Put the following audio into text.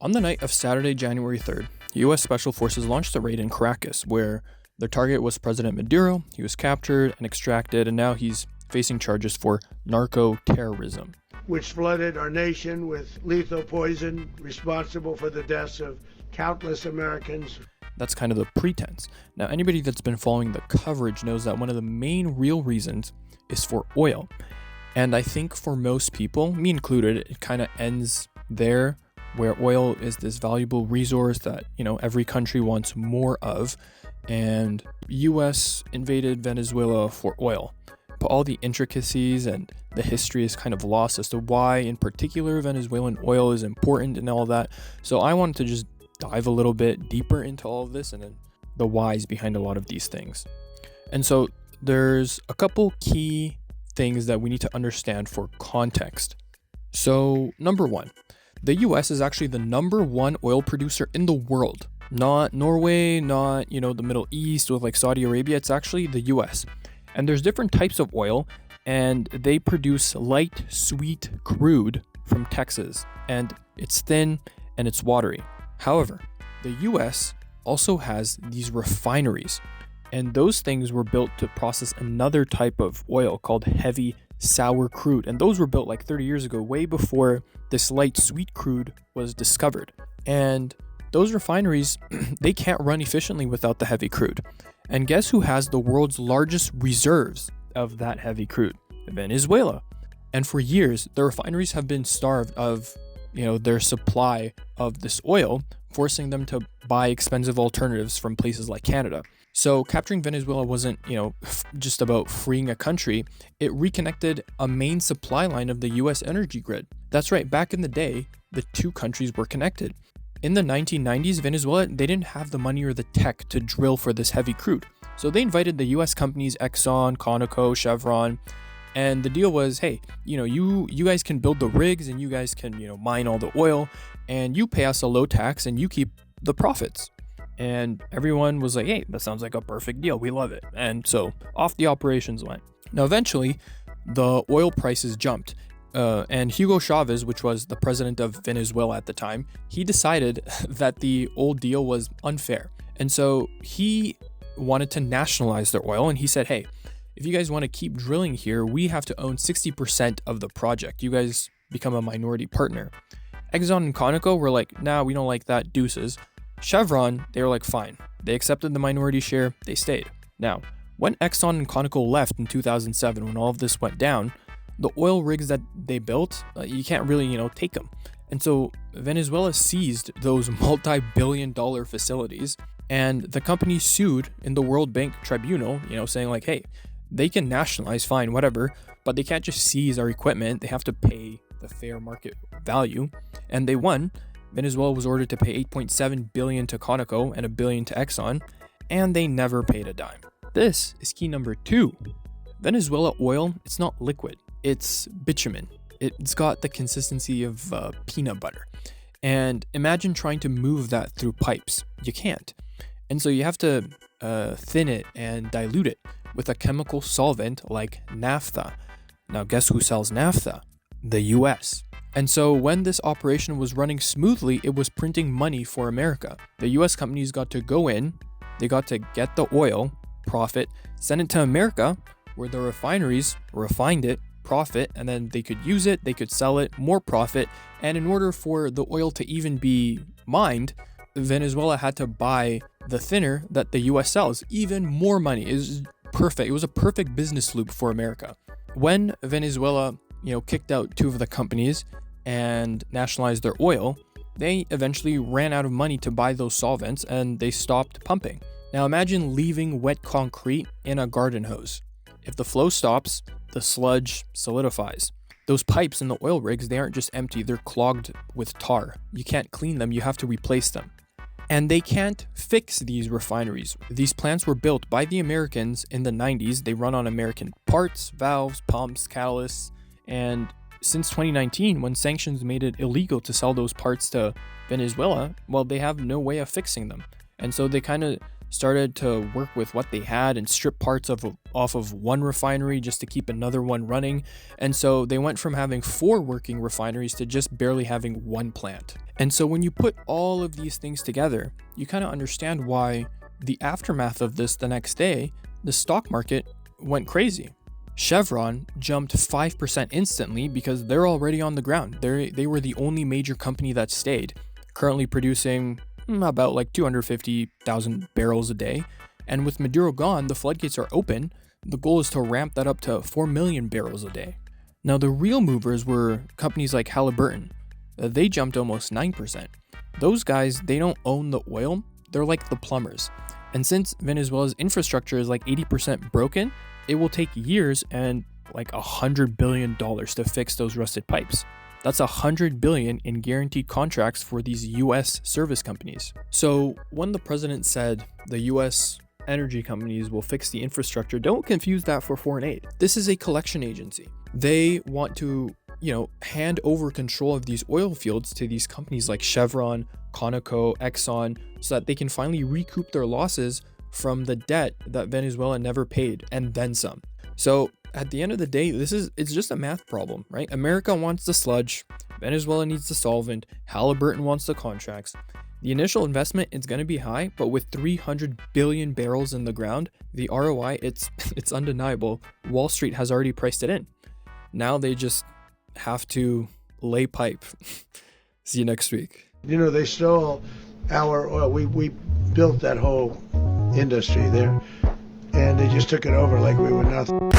On the night of Saturday, January 3rd, U.S. Special Forces launched a raid in Caracas, where their target was President Maduro. He was captured and extracted, and now he's facing charges for narco-terrorism. Which flooded our nation with lethal poison, responsible for the deaths of countless Americans. That's kind of the pretense. Now, anybody that's been following the coverage knows that one of the main real reasons is for oil. And I think for most people, me included, it kind of ends there, where oil is this valuable resource that, every country wants more of. And US invaded Venezuela for oil. But all the intricacies and the history is kind of lost as to why, in particular, Venezuelan oil is important and all that. So I wanted to just dive a little bit deeper into all of this and then the whys behind a lot of these things. And so there's a couple key things that we need to understand for context. So number one, the US is actually the number one oil producer in the world. Not Norway, not, the Middle East with like Saudi Arabia. It's actually the US. And there's different types of oil, and they produce light, sweet crude from Texas. And it's thin and it's watery. However, the US also has these refineries, and those things were built to process another type of oil called heavy sour crude. And those were built like 30 years ago, way before this light sweet crude was discovered. And those refineries, they can't run efficiently without the heavy crude. And guess who has the world's largest reserves of that heavy crude? Venezuela. And for years, the refineries have been starved of, their supply of this oil, forcing them to buy expensive alternatives from places like Canada. So capturing Venezuela wasn't, just about freeing a country. It reconnected a main supply line of the US energy grid. That's right, back in the day, the two countries were connected. In the 1990s, Venezuela, they didn't have the money or the tech to drill for this heavy crude. So they invited the US companies Exxon, Conoco, Chevron, and the deal was, hey, you guys can build the rigs and you guys can, mine all the oil, and you pay us a low tax and you keep the profits. And everyone was like, hey, that sounds like a perfect deal. We love it. And so off the operations went. Now, eventually, the oil prices jumped. And Hugo Chavez, which was the president of Venezuela at the time, he decided that the old deal was unfair. And so he wanted to nationalize their oil. And he said, hey, if you guys want to keep drilling here, we have to own 60% of the project. You guys become a minority partner. Exxon and Conoco were like, nah, we don't like that, deuces. Chevron, they were like, fine. They accepted the minority share, they stayed. Now, when Exxon and Conoco left in 2007, when all of this went down, the oil rigs that they built, you can't really, take them. And so Venezuela seized those multi-billion-dollar facilities, and the company sued in the World Bank Tribunal, saying like, hey, they can nationalize, fine, whatever, but they can't just seize our equipment. They have to pay the fair market value. And they won. Venezuela was ordered to pay $8.7 billion to Conoco and $1 billion to Exxon, and they never paid a dime. This is key number two. Venezuela oil, it's not liquid. It's bitumen. It's got the consistency of peanut butter. And imagine trying to move that through pipes. You can't. And so you have to thin it and dilute it with a chemical solvent like naphtha. Now, guess who sells naphtha? The US. And so when this operation was running smoothly, it was printing money for America. The US companies got to go in, they got to get the oil, profit, send it to America, where the refineries refined it, profit, and then they could use it, they could sell it, more profit. And in order for the oil to even be mined, Venezuela had to buy the thinner that the US sells, even more money. It was perfect. It was a perfect business loop for America. When Venezuela, kicked out two of the companies and nationalized their oil, they eventually ran out of money to buy those solvents and they stopped pumping. Now imagine leaving wet concrete in a garden hose. If the flow stops, the sludge solidifies. Those pipes in the oil rigs, they aren't just empty, they're clogged with tar. You can't clean them, you have to replace them. And they can't fix these refineries. These plants were built by the Americans in the 90s. They run on American parts, valves, pumps, catalysts. And since 2019, when sanctions made it illegal to sell those parts to Venezuela, well, they have no way of fixing them. And so they kind of started to work with what they had and strip parts off of one refinery just to keep another one running. And so they went from having 4 working refineries to just barely having 1 plant. And so when you put all of these things together, you kind of understand why the aftermath of this the next day, the stock market went crazy. Chevron jumped 5% instantly because they're already on the ground. They were the only major company that stayed, currently producing about like 250,000 barrels a day. And with Maduro gone, the floodgates are open. The goal is to ramp that up to 4 million barrels a day. Now, the real movers were companies like Halliburton. They jumped almost 9%. Those guys, they don't own the oil. They're like the plumbers. And since Venezuela's infrastructure is like 80% broken, it will take years and like $100 billion to fix those rusted pipes. That's $100 billion in guaranteed contracts for these US service companies. So when the president said the US energy companies will fix the infrastructure, don't confuse that for foreign aid. This is a collection agency. They want to, hand over control of these oil fields to these companies like Chevron, Conoco, Exxon, so that they can finally recoup their losses from the debt that Venezuela never paid, and then some. So at the end of the day, it's just a math problem, right? America wants the sludge, Venezuela needs the solvent, Halliburton wants the contracts. The initial investment is going to be high, but with 300 billion barrels in the ground, the ROI, it's undeniable. Wall Street has already priced it in. Now they just have to lay pipe. See you next week. They stole our oil. We built that whole industry there, and they just took it over like we were nothing.